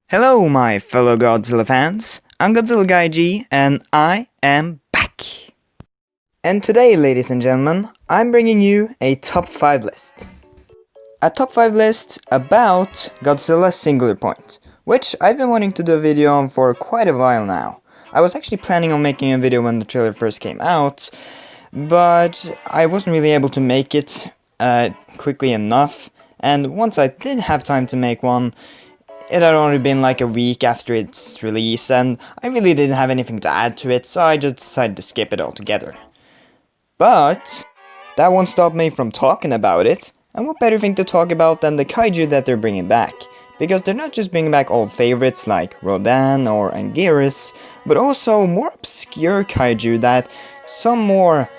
Hello, my fellow Godzilla fans. I'm Godzilla Guy G, and I am back. And today, ladies and gentlemen, I'm bringing you a top 5 list. A top 5 list about Godzilla Singular Point, which I've been wanting to do a video on for quite a while now. I was actually planning on making a video when the trailer first came out, but I wasn't really able to make it quickly enough, and once I did have time to make one, it had only been like a week after its release, and I really didn't have anything to add to it, so I just decided to skip it altogether. But that won't stop me from talking about it, and what better thing to talk about than the kaiju that they're bringing back? Because they're not just bringing back old favorites like Rodan or Anguirus, but also more obscure kaiju that some more,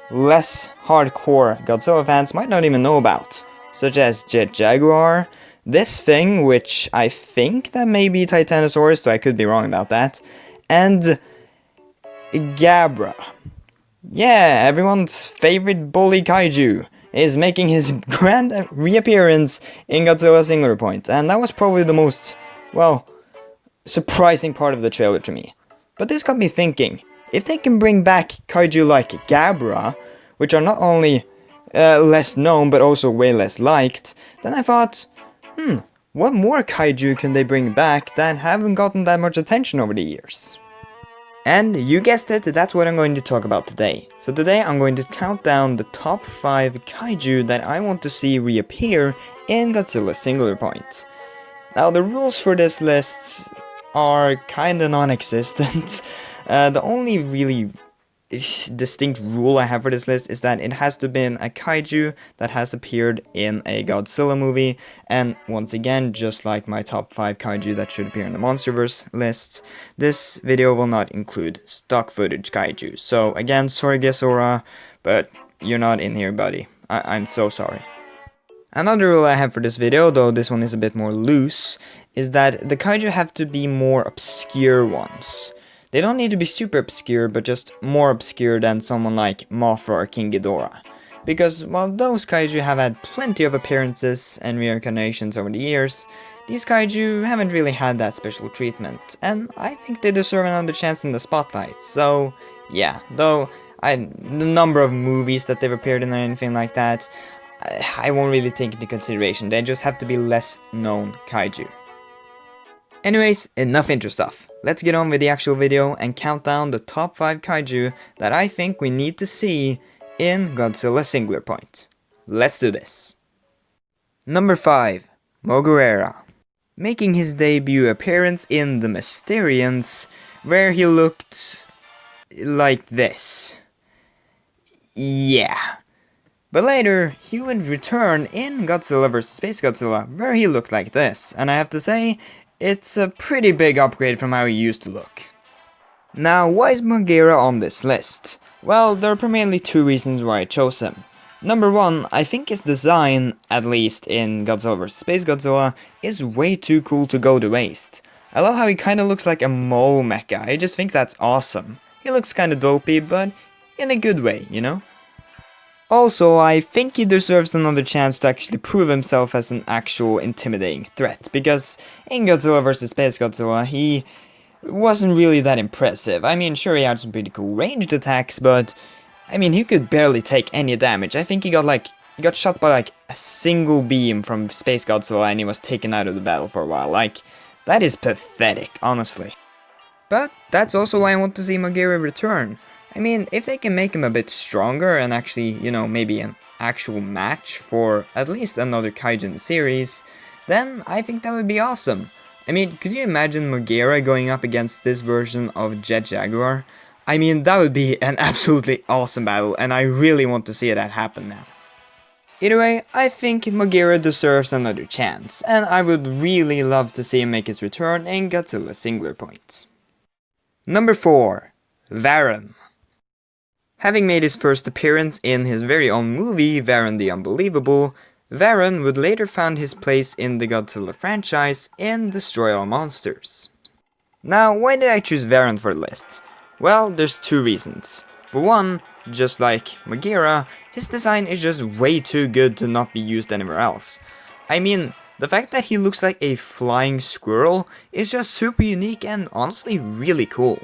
less hardcore Godzilla fans might not even know about, such as Jet Jaguar, this thing, which I think that may be Titanosaurus, though I could be wrong about that, and Gabra. Yeah, everyone's favorite bully kaiju is making his grand reappearance in Godzilla Singular Point, and that was probably the most, surprising part of the trailer to me. But this got me thinking, if they can bring back kaiju like Gabra, which are not only less known but also way less liked, then I thought, what more kaiju can they bring back that haven't gotten that much attention over the years? And you guessed it, that's what I'm going to talk about today. So today I'm going to count down the top 5 kaiju that I want to see reappear in Godzilla Singular Point. Now the rules for this list are kinda non-existent. The only really distinct rule I have for this list is that it has to have been a kaiju that has appeared in a Godzilla movie, and once again, just like my top 5 kaiju that should appear in the Monsterverse list, this video will not include stock footage kaiju. So again, sorry Hedorah, but you're not in here, buddy. I'm so sorry. Another rule I have for this video, though this one is a bit more loose, is that the kaiju have to be more obscure ones. They don't need to be super obscure, but just more obscure than someone like Mothra or King Ghidorah. Because while those kaiju have had plenty of appearances and reincarnations over the years, these kaiju haven't really had that special treatment, and I think they deserve another chance in the spotlight. So yeah, though the number of movies that they've appeared in or anything like that, I won't really take into consideration. They just have to be less known kaiju. Anyways, enough intro stuff. Let's get on with the actual video and count down the top 5 kaiju that I think we need to see in Godzilla Singular Point. Let's do this. Number 5. Moguera. Making his debut appearance in The Mysterians, where he looked like this. Yeah. But later, he would return in Godzilla vs. Space Godzilla, where he looked like this, and I have to say, it's a pretty big upgrade from how he used to look. Now, why is Moguera on this list? Well, there are primarily 2 reasons why I chose him. Number 1, I think his design, at least in Godzilla vs. Space Godzilla, is way too cool to go to waste. I love how he kinda looks like a mole mecha, I just think that's awesome. He looks kinda dopey, but in a good way, you know? Also, I think he deserves another chance to actually prove himself as an actual intimidating threat, because in Godzilla vs. Space Godzilla, he wasn't really that impressive. I mean, sure, he had some pretty cool ranged attacks, but I mean, he could barely take any damage. I think he got shot by like a single beam from Space Godzilla and he was taken out of the battle for a while. Like, that is pathetic, honestly. But that's also why I want to see Moguera return. I mean, if they can make him a bit stronger and actually, maybe an actual match for at least another kaiju in the series, then I think that would be awesome. I mean, could you imagine Moguera going up against this version of Jet Jaguar? I mean, that would be an absolutely awesome battle, and I really want to see that happen now. Either way, I think Moguera deserves another chance, and I would really love to see him make his return in Godzilla Singular Point. Number 4. Varan. Having made his first appearance in his very own movie, Varan the Unbelievable, Varan would later find his place in the Godzilla franchise in Destroy All Monsters. Now, why did I choose Varan for the list? Well, there's 2 reasons. For one, just like Moguera, his design is just way too good to not be used anywhere else. I mean, The fact that he looks like a flying squirrel is just super unique and honestly really cool.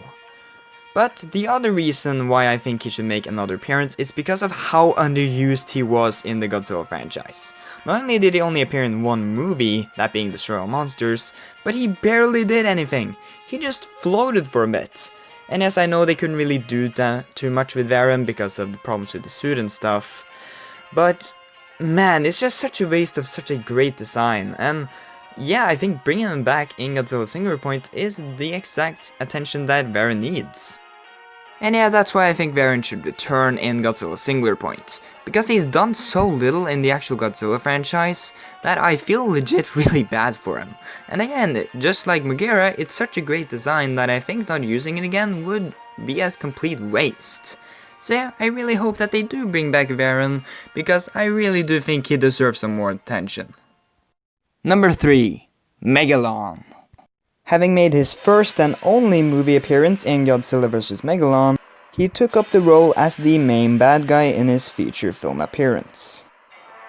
But the other reason why I think he should make another appearance is because of how underused he was in the Godzilla franchise. Not only did he only appear in one movie, that being Destroy All Monsters, but he barely did anything. He just floated for a bit. And yes, I know they couldn't really do that too much with Varan because of the problems with the suit and stuff. But man, it's just such a waste of such a great design. And yeah, I think bringing him back in Godzilla Singular Point is the exact attention that Varan needs. And yeah, that's why I think Varan should return in Godzilla Singular Point, because he's done so little in the actual Godzilla franchise that I feel legit really bad for him. And again, just like Moguera, it's such a great design that I think not using it again would be a complete waste. So yeah, I really hope that they do bring back Varan, because I really do think he deserves some more attention. Number 3. Megalon. Having made his first and only movie appearance in Godzilla vs. Megalon, he took up the role as the main bad guy in his feature film appearance.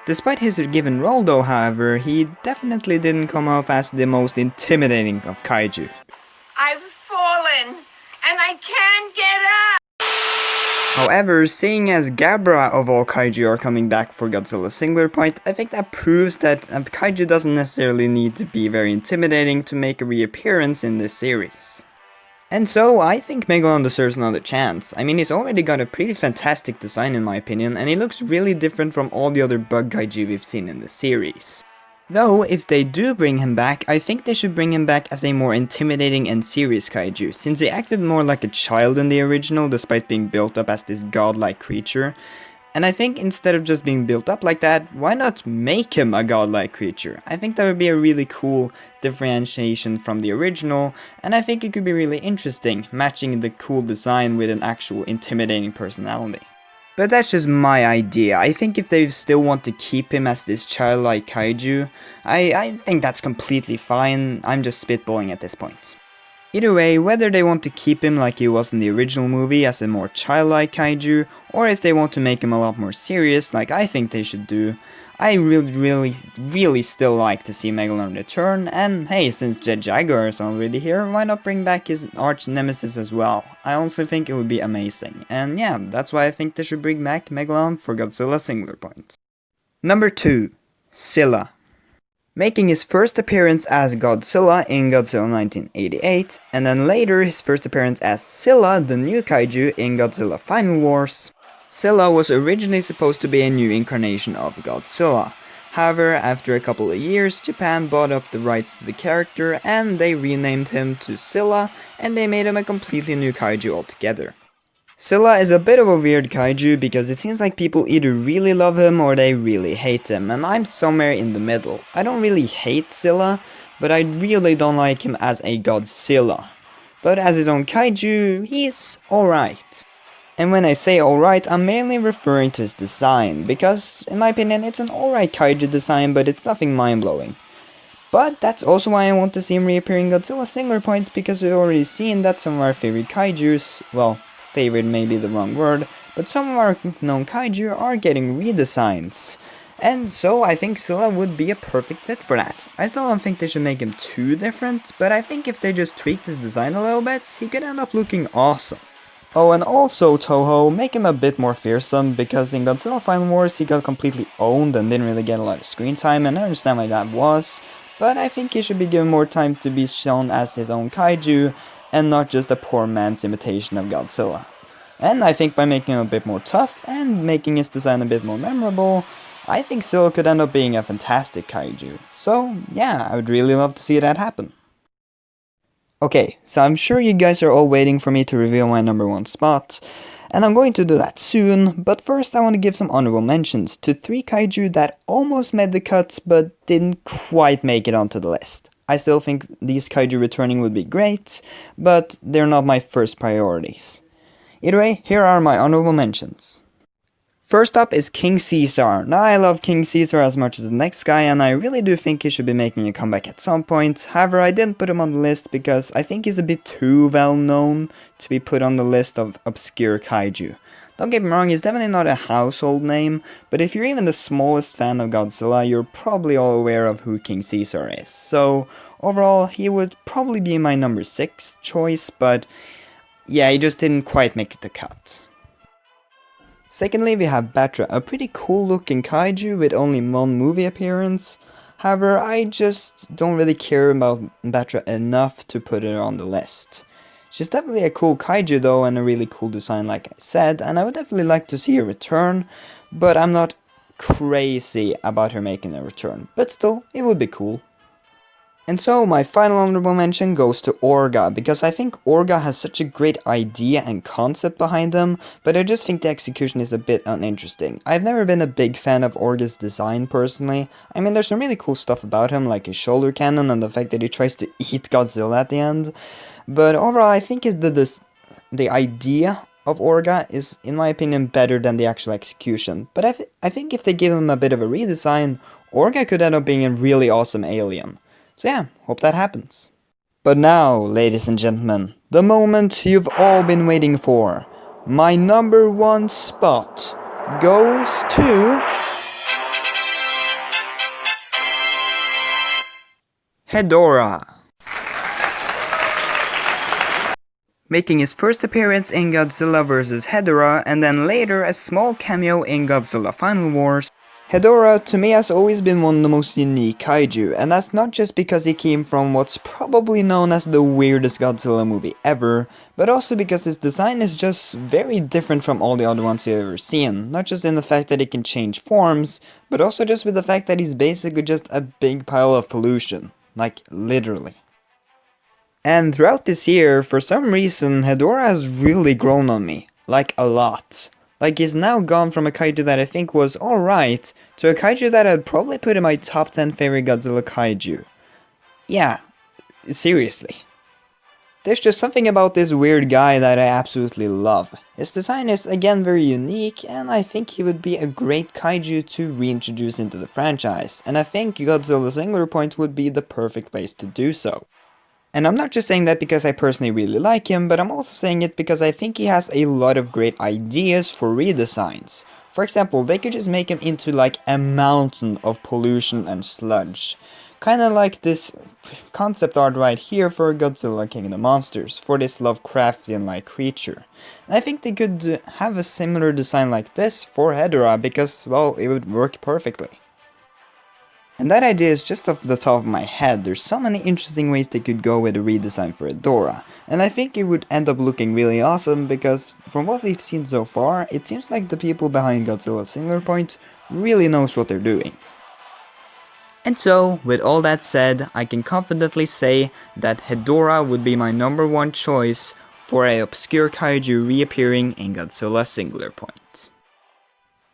Despite his given role though, however, he definitely didn't come off as the most intimidating of kaiju. I've fallen, and I can't get up! However, seeing as Gabra of all kaiju are coming back for Godzilla Singular Point, I think that proves that a kaiju doesn't necessarily need to be very intimidating to make a reappearance in this series. And so, I think Megalon deserves another chance. I mean, he's already got a pretty fantastic design in my opinion, and he looks really different from all the other bug kaiju we've seen in the series. Though, if they do bring him back, I think they should bring him back as a more intimidating and serious kaiju, since he acted more like a child in the original despite being built up as this godlike creature. And I think instead of just being built up like that, why not make him a godlike creature? I think that would be a really cool differentiation from the original, and I think it could be really interesting, matching the cool design with an actual intimidating personality. But that's just my idea. I think if they still want to keep him as this childlike kaiju, I think that's completely fine. I'm just spitballing at this point. Either way, whether they want to keep him like he was in the original movie as a more childlike kaiju, or if they want to make him a lot more serious like I think they should do, I really still like to see Megalon return, and hey, since Jet Jaguar is already here, why not bring back his arch nemesis as well? I honestly think it would be amazing, and yeah, that's why I think they should bring back Megalon for Godzilla Singular Point. Number 2. Zilla. Making his first appearance as Godzilla in Godzilla 1988, and then later his first appearance as Zilla, the new kaiju, in Godzilla Final Wars, Zilla was originally supposed to be a new incarnation of Godzilla. However, after a couple of years, Japan bought up the rights to the character and they renamed him to Zilla, and they made him a completely new kaiju altogether. Zilla is a bit of a weird kaiju because it seems like people either really love him or they really hate him, and I'm somewhere in the middle. I don't really hate Zilla, but I really don't like him as a Godzilla. But as his own kaiju, he's alright. And when I say alright, I'm mainly referring to his design, because in my opinion it's an alright kaiju design, but it's nothing mind-blowing. But that's also why I want to see him reappear in Godzilla Singular Point, because we've already seen that some of our favorite kaijus, well, favorite may be the wrong word, but some of our known kaiju are getting redesigns. And so I think Zilla would be a perfect fit for that. I still don't think they should make him too different, but I think if they just tweaked his design a little bit, he could end up looking awesome. Oh, and also Toho, make him a bit more fearsome, because in Godzilla Final Wars he got completely owned and didn't really get a lot of screen time, and I understand why that was, but I think he should be given more time to be shown as his own kaiju, and not just a poor man's imitation of Godzilla. And I think by making him a bit more tough, and making his design a bit more memorable, I think Zilla could end up being a fantastic kaiju. So yeah, I would really love to see that happen. Okay, so I'm sure you guys are all waiting for me to reveal my number 1 spot, and I'm going to do that soon, but first I want to give some honorable mentions to 3 kaiju that almost made the cuts but didn't quite make it onto the list. I still think these kaiju returning would be great, but they're not my first priorities. Either way, here are my honorable mentions. First up is King Caesar. Now I love King Caesar as much as the next guy, and I really do think he should be making a comeback at some point. However, I didn't put him on the list because I think he's a bit too well known to be put on the list of obscure kaiju. Don't get me wrong, he's definitely not a household name, but if you're even the smallest fan of Godzilla, you're probably all aware of who King Caesar is. So, overall, he would probably be my number 6 choice, but yeah, he just didn't quite make the cut. Secondly, we have Batra, a pretty cool looking kaiju with only one movie appearance. However, I just don't really care about Batra enough to put her on the list. She's definitely a cool kaiju though, and a really cool design like I said, and I would definitely like to see her return, but I'm not crazy about her making a return, but still, it would be cool. And so my final honorable mention goes to Orga, because I think Orga has such a great idea and concept behind them, but I just think the execution is a bit uninteresting. I've never been a big fan of Orga's design personally. I mean, there's some really cool stuff about him, like his shoulder cannon and the fact that he tries to eat Godzilla at the end. But overall, I think the idea of Orga is, in my opinion, better than the actual execution. But I think if they give him a bit of a redesign, Orga could end up being a really awesome alien. So yeah, hope that happens. But now, ladies and gentlemen, the moment you've all been waiting for. My number 1 spot goes to Hedorah. Making his first appearance in Godzilla vs. Hedorah, and then later a small cameo in Godzilla Final Wars. Hedorah, to me, has always been one of the most unique kaiju, and that's not just because he came from what's probably known as the weirdest Godzilla movie ever, but also because his design is just very different from all the other ones you've ever seen, not just in the fact that he can change forms, but also just with the fact that he's basically just a big pile of pollution, like literally. And throughout this year, for some reason, Hedorah has really grown on me, like a lot. Like, he's now gone from a kaiju that I think was alright, to a kaiju that I'd probably put in my top 10 favorite Godzilla kaiju. Yeah, seriously. There's just something about this weird guy that I absolutely love. His design is again very unique, and I think he would be a great kaiju to reintroduce into the franchise, and I think Godzilla Singular Point would be the perfect place to do so. And I'm not just saying that because I personally really like him, but I'm also saying it because I think he has a lot of great ideas for redesigns. For example, they could just make him into like a mountain of pollution and sludge. Kinda like this concept art right here for Godzilla King of the Monsters, for this Lovecraftian-like creature. And I think they could have a similar design like this for Hedorah because, well, it would work perfectly. And that idea is just off the top of my head. There's so many interesting ways they could go with a redesign for Hedorah, and I think it would end up looking really awesome because from what we've seen so far, it seems like the people behind Godzilla Singular Point really knows what they're doing. And so, with all that said, I can confidently say that Hedorah would be my number 1 choice for an obscure kaiju reappearing in Godzilla Singular Point.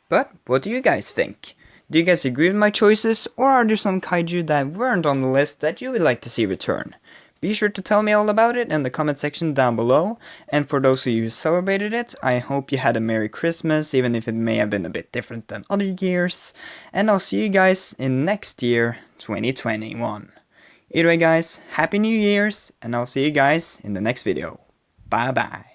But what do you guys think? Do you guys agree with my choices, or are there some kaiju that weren't on the list that you would like to see return? Be sure to tell me all about it in the comment section down below, and for those of you who celebrated it, I hope you had a Merry Christmas, even if it may have been a bit different than other years, and I'll see you guys in next year, 2021. Either way guys, Happy New Year's, and I'll see you guys in the next video. Bye bye.